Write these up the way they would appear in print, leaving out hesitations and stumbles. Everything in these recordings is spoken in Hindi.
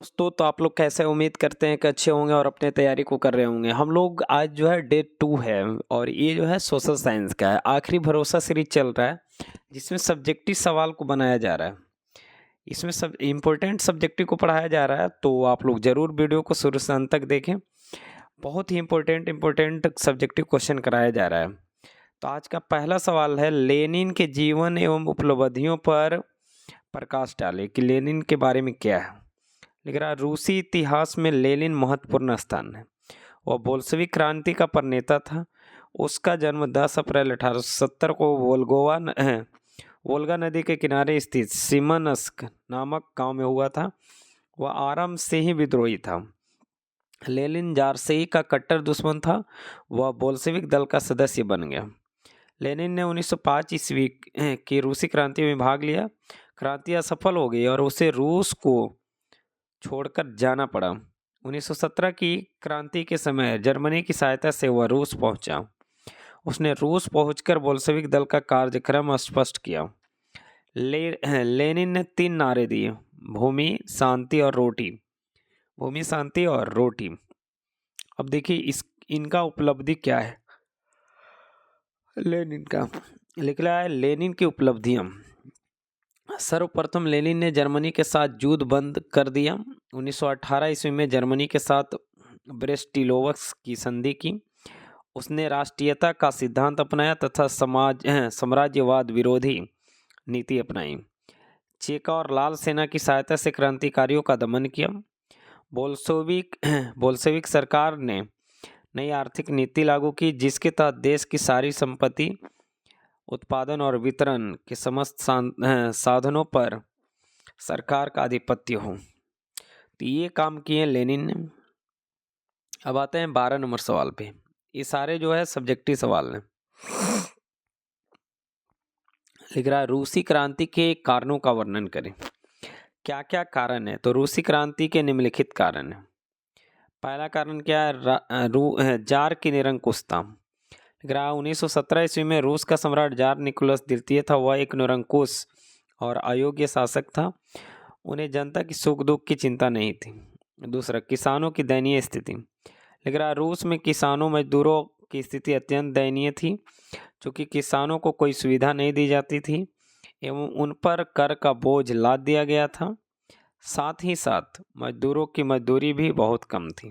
दोस्तों, तो आप लोग कैसे? उम्मीद करते हैं कि अच्छे होंगे और अपने तैयारी को कर रहे होंगे। हम लोग आज जो है डे 2 है और ये जो है सोशल साइंस का है। आखिरी भरोसा सीरीज चल रहा है जिसमें सब्जेक्टिव सवाल को बनाया जा रहा है। इसमें सब इम्पोर्टेंट सब्जेक्टिव को पढ़ाया जा रहा है, तो आप लोग ज़रूर वीडियो को शुरू से अंत तक देखें। बहुत ही इम्पोर्टेंट सब्जेक्टिव क्वेश्चन कराया जा रहा है। तो आज का पहला सवाल है, लेनिन के जीवन एवं उपलब्धियों पर प्रकाश डाले कि लेनिन के बारे में क्या है। लिख रहा है, रूसी इतिहास में लेनिन महत्वपूर्ण स्थान है। वह बोल्शेविक क्रांति का प्रणेता था। उसका जन्म 10 अप्रैल 1870 को वोल्गा नदी के किनारे स्थित सिमनस्क नामक गांव में हुआ था। वह आरंभ से ही विद्रोही था। लेनिन जारशेई का कट्टर दुश्मन था। वह बोल्शेविक दल का सदस्य बन गया। लेनिन ने 1905 ईस्वी की रूसी क्रांति में भाग लिया। क्रांति असफल हो गई और उसे रूस को छोड़कर जाना पड़ा। 1917 की क्रांति के समय जर्मनी की सहायता से वह रूस पहुंचा। उसने रूस पहुंचकर बोल्शेविक दल का कार्यक्रम स्पष्ट किया। लेनिन ने 3 नारे दिए, भूमि, शांति और रोटी। भूमि, शांति और रोटी। अब देखिए इनका उपलब्धि क्या है लेनिन का। लिख रहा है, लेनिन की उपलब्धियां। सर्वप्रथम लेनिन ने जर्मनी के साथ युद्ध बंद कर दिया। 1918 ईस्वी में जर्मनी के साथ ब्रेस्ट-लिटोव की संधि की। उसने राष्ट्रीयता का सिद्धांत अपनाया तथा साम्राज्यवाद विरोधी नीति अपनाई। चेका और लाल सेना की सहायता से क्रांतिकारियों का दमन किया। बोल्शेविक सरकार ने नई आर्थिक नीति लागू की, जिसके तहत देश की सारी संपत्ति, उत्पादन और वितरण के समस्त साधनों पर सरकार का आधिपत्य हो। तो ये काम किए लेनिन ने। अब आते हैं 12 नंबर सवाल पे। ये सारे जो है सब्जेक्टिव सवाल हैं। लिख रहा है, रूसी क्रांति के कारणों का वर्णन करें। क्या क्या कारण है? तो रूसी क्रांति के निम्नलिखित कारण है। पहला कारण क्या है? जार की निरंकुशता। 1917 ईस्वी में रूस का सम्राट जार निकोलस द्वितीय था। वह एक निरंकुश और अयोग्य शासक था। उन्हें जनता की सुख दुख की चिंता नहीं थी। दूसरा, किसानों की दयनीय स्थिति। लिख रहा है, रूस में किसानों मजदूरों की स्थिति अत्यंत दयनीय थी, क्योंकि किसानों को कोई सुविधा नहीं दी जाती थी एवं उन पर कर का बोझ लाद दिया गया था। साथ ही साथ मजदूरों की मजदूरी भी बहुत कम थी।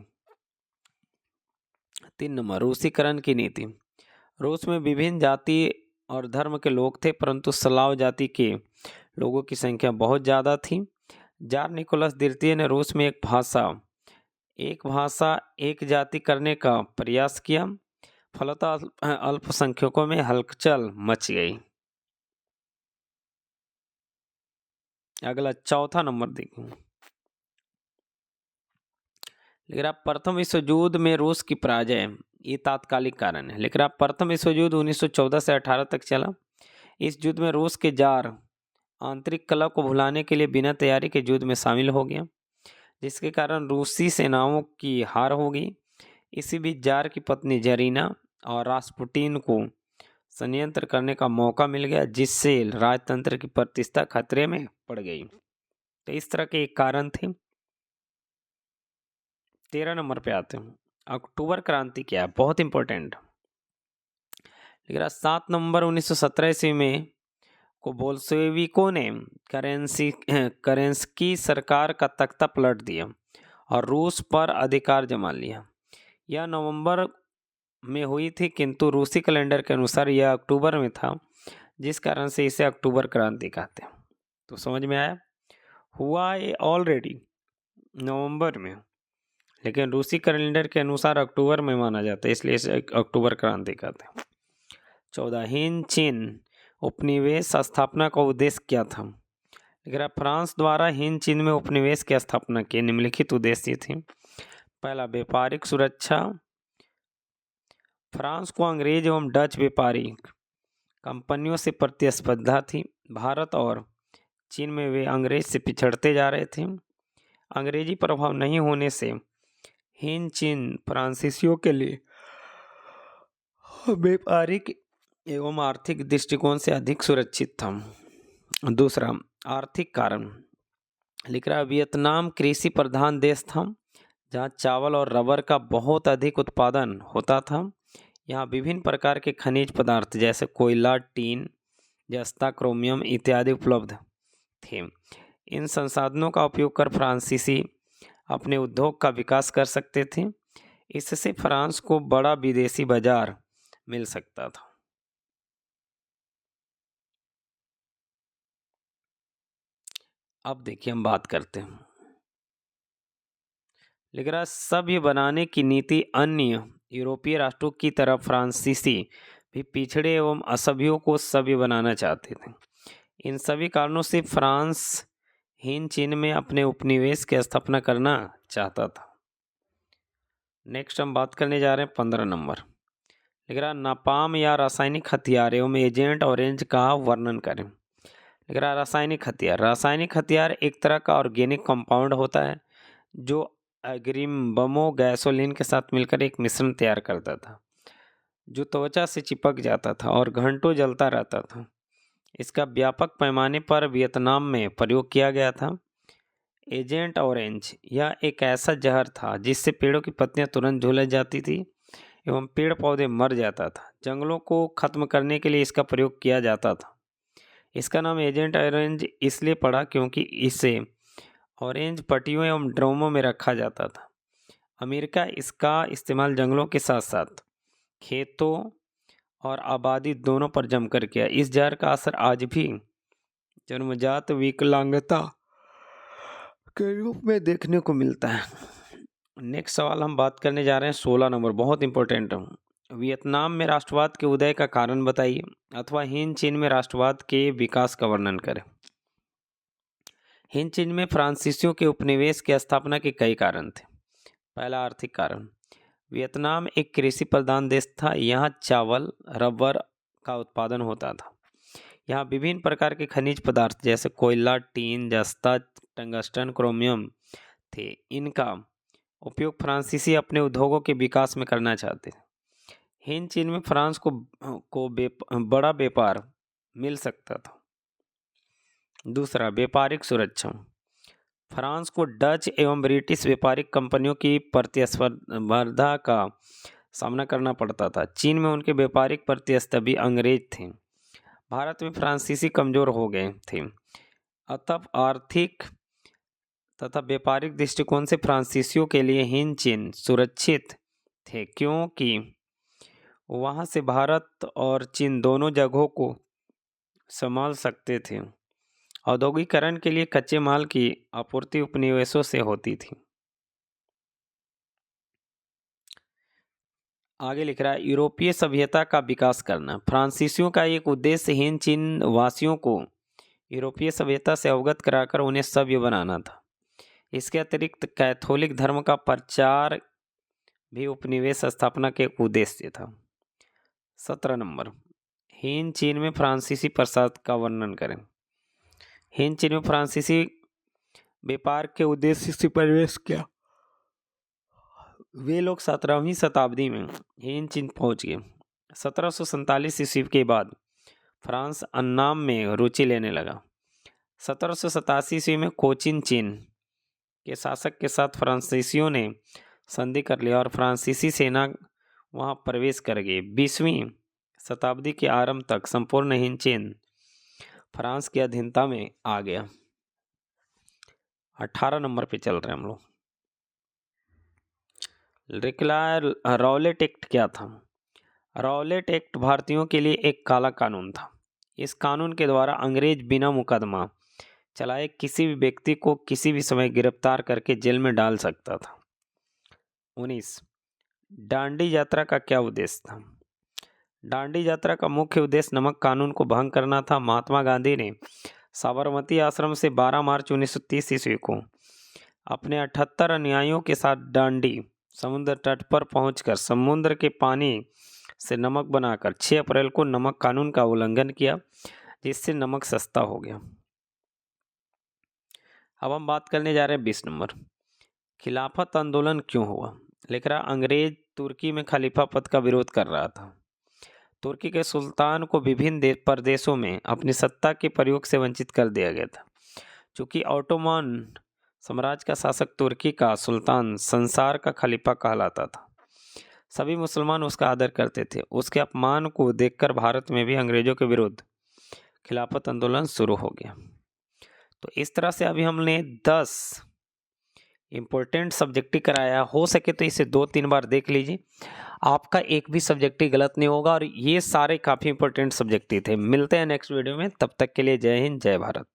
3 नंबर, रूसीकरण की नीति। रूस में विभिन्न जाति और धर्म के लोग थे, परंतु स्लाव जाति के लोगों की संख्या बहुत ज़्यादा थी। जार निकोलस द्वितीय ने रूस में एक भाषा एक जाति करने का प्रयास किया। फलतः अल्पसंख्यकों में हलचल मच गई। अगला चौथा नंबर देखिए। लिख रहा, प्रथम विश्व युद्ध में रूस की पराजय, ये तात्कालिक कारण है। लिख रहा, प्रथम विश्व युद्ध 1914 से 18 तक चला। इस युद्ध में रूस के जार आंतरिक कलह को भुलाने के लिए बिना तैयारी के युद्ध में शामिल हो गया, जिसके कारण रूसी सेनाओं की हार हो गई। इसी बीच जार की पत्नी जरीना और रास्पुटिन को षड्यंत्र करने का मौका मिल गया, जिससे राजतंत्र की प्रतिष्ठा खतरे में पड़ गई। तो इस तरह के एक कारण थे। 13 नंबर पे आते हैं, अक्टूबर क्रांति क्या है? बहुत इंपॉर्टेंट। लिख रहा, 7 नवंबर 1917 ईस्वी में को बोल्शेविकों ने करेंस्की सरकार का तख्ता पलट दिया और रूस पर अधिकार जमा लिया। यह नवंबर में हुई थी, किंतु रूसी कैलेंडर के अनुसार यह अक्टूबर में था, जिस कारण से इसे अक्टूबर क्रांति कहते हैं। तो समझ में आया? हुआ ये ऑलरेडी नवंबर में, लेकिन रूसी कैलेंडर के अनुसार अक्टूबर में माना जाता है, इसलिए इसे अक्टूबर क्रांति कहते हैं। 14, हिंद चीन उपनिवेश स्थापना का उद्देश्य क्या था? अगर फ्रांस द्वारा हिंद चीन में उपनिवेश की स्थापना के निम्नलिखित उद्देश्य थे। पहला, व्यापारिक सुरक्षा। फ्रांस को अंग्रेज एवं डच व्यापारिक कंपनियों से प्रतिस्पर्धा थी। भारत और चीन में वे अंग्रेज से पिछड़ते जा रहे थे। अंग्रेजी प्रभाव नहीं होने से हिंद चीन फ्रांसीसियों के लिए व्यापारिक एवं आर्थिक दृष्टिकोण से अधिक सुरक्षित था। दूसरा, आर्थिक कारण। लिख रहा है वियतनाम कृषि प्रधान देश था, जहाँ चावल और रबर का बहुत अधिक उत्पादन होता था। यहाँ विभिन्न प्रकार के खनिज पदार्थ जैसे कोयला, टीन, जस्ता, क्रोमियम इत्यादि उपलब्ध थे। इन संसाधनों का उपयोग कर फ्रांसीसी अपने उद्योग का विकास कर सकते थे। इससे फ्रांस को बड़ा विदेशी बाजार मिल सकता था। अब देखिए हम बात करते हैं, लिख रहा सभ्य बनाने की नीति अन्य यूरोपीय राष्ट्रों की तरह फ्रांसीसी भी पिछड़े एवं असभ्यों को सभ्य बनाना चाहते थे। इन सभी कारणों से फ्रांस हिंद चीन में अपने उपनिवेश की स्थापना करना चाहता था। नेक्स्ट हम बात करने जा रहे हैं 15 नंबर, लिख रहा नापाम या रासायनिक हथियार एवं एजेंट ऑरेंज का वर्णन करें। लिख रहा रासायनिक हथियार एक तरह का ऑर्गेनिक कंपाउंड होता है जो अग्रिम बमों गैसोलीन के साथ मिलकर एक मिश्रण तैयार करता था जो त्वचा से चिपक जाता था और घंटों जलता रहता था। इसका व्यापक पैमाने पर वियतनाम में प्रयोग किया गया था। एजेंट ऑरेंज यह एक ऐसा जहर था जिससे पेड़ों की पत्तियां तुरंत झुलस जाती थी एवं पेड़ पौधे मर जाता था। जंगलों को खत्म करने के लिए इसका प्रयोग किया जाता था। इसका नाम एजेंट ऑरेंज इसलिए पड़ा क्योंकि इसे ऑरेंज पट्टियों एवं ड्रमों में रखा जाता था। अमेरिका इसका इस्तेमाल जंगलों के साथ साथ खेतों और आबादी दोनों पर जमकर किया। इस जहर का असर आज भी जन्मजात विकलांगता के रूप में देखने को मिलता है। नेक्स्ट सवाल हम बात करने जा रहे हैं 16 नंबर, बहुत इंपॉर्टेंट है। वियतनाम में राष्ट्रवाद के उदय का कारण बताइए अथवा हिंद चीन में राष्ट्रवाद के विकास का वर्णन करें। हिंद चीन में फ्रांसीसियों के उपनिवेश की स्थापना के कई कारण थे। पहला आर्थिक कारण, वियतनाम एक कृषि प्रधान देश था। यहाँ चावल, रबर का उत्पादन होता था। यहाँ विभिन्न प्रकार के खनिज पदार्थ जैसे कोयला, टीन, जस्ता, टंगस्टन, क्रोमियम थे। इनका उपयोग फ्रांसीसी अपने उद्योगों के विकास में करना चाहते थे। हिंद चीन में फ्रांस को बड़ा व्यापार मिल सकता था। दूसरा, व्यापारिक सुरक्षा, फ्रांस को डच एवं ब्रिटिश व्यापारिक कंपनियों की प्रतिस्पर्धा का सामना करना पड़ता था। चीन में उनके व्यापारिक प्रतिस्पर्धी अंग्रेज थे। भारत में फ्रांसीसी कमजोर हो गए थे। अतः आर्थिक तथा व्यापारिक दृष्टिकोण से फ्रांसीसियों के लिए हिंद चीन सुरक्षित थे क्योंकि वहां से भारत और चीन दोनों जगहों को संभाल सकते थे। औद्योगिकरण के लिए कच्चे माल की आपूर्ति उपनिवेशों से होती थी। आगे लिख रहा है यूरोपीय सभ्यता का विकास करना। फ्रांसीसियों का एक उद्देश्य हिंद चीन वासियों को यूरोपीय सभ्यता से अवगत कराकर उन्हें सभ्य बनाना था। इसके अतिरिक्त कैथोलिक धर्म का प्रचार भी उपनिवेश स्थापना के उद्देश्य था। 17 नंबर, हिंद चीन में फ्रांसीसी प्रसाद का वर्णन करें। हिंद चीन में फ्रांसीसी व्यापार के उद्देश्य से प्रवेश किया। वे लोग 17वीं शताब्दी में हिंद चीन पहुंच गए। 1747 ईस्वी के बाद फ्रांस अन्नाम में रुचि लेने लगा। 1787 ईस्वी में कोचिन चीन के शासक के साथ फ्रांसीसियों ने संधि कर लिया और फ्रांसीसी सेना वहां प्रवेश कर गई। 20वीं शताब्दी के आरंभ तक संपूर्ण हिंद चीन फ्रांस की अधीनता में आ गया। 18 नंबर पे चल रहे हैं हम लोग। रॉलेट एक्ट क्या था? रॉलेट एक्ट भारतीयों के लिए एक काला कानून था। इस कानून के द्वारा अंग्रेज बिना मुकदमा चलाए किसी भी व्यक्ति को किसी भी समय गिरफ्तार करके जेल में डाल सकता था। 19, डांडी यात्रा का क्या उद्देश्य था? डांडी यात्रा का मुख्य उद्देश्य नमक कानून को भंग करना था। महात्मा गांधी ने साबरमती आश्रम से 12 मार्च 1930 ईस्वी को अपने 78 अनुयायियों के साथ डांडी समुद्र तट पर पहुंचकर समुद्र के पानी से नमक बनाकर 6 अप्रैल को नमक कानून का उल्लंघन किया, जिससे नमक सस्ता हो गया। अब हम बात करने जा रहे हैं 20 नंबर, खिलाफत आंदोलन क्यों हुआ? लिख रहा अंग्रेज तुर्की में खलीफा पद का विरोध कर रहा था। तुर्की के सुल्तान को विभिन्न प्रदेशों में अपनी सत्ता के प्रयोग से वंचित कर दिया गया था। चूँकि ऑटोमान साम्राज्य का शासक तुर्की का सुल्तान संसार का खलीफा कहलाता था, सभी मुसलमान उसका आदर करते थे। उसके अपमान को देखकर भारत में भी अंग्रेजों के विरुद्ध खिलाफत आंदोलन शुरू हो गया। तो इस तरह से अभी हमने 10 इम्पोर्टेंट सब्जेक्टिव कराया। हो सके तो इसे 2-3 बार देख लीजिए, आपका एक भी सब्जेक्टिव गलत नहीं होगा और ये सारे काफ़ी इंपॉर्टेंट सब्जेक्टिव थे। मिलते हैं नेक्स्ट वीडियो में, तब तक के लिए जय हिंद, जय भारत।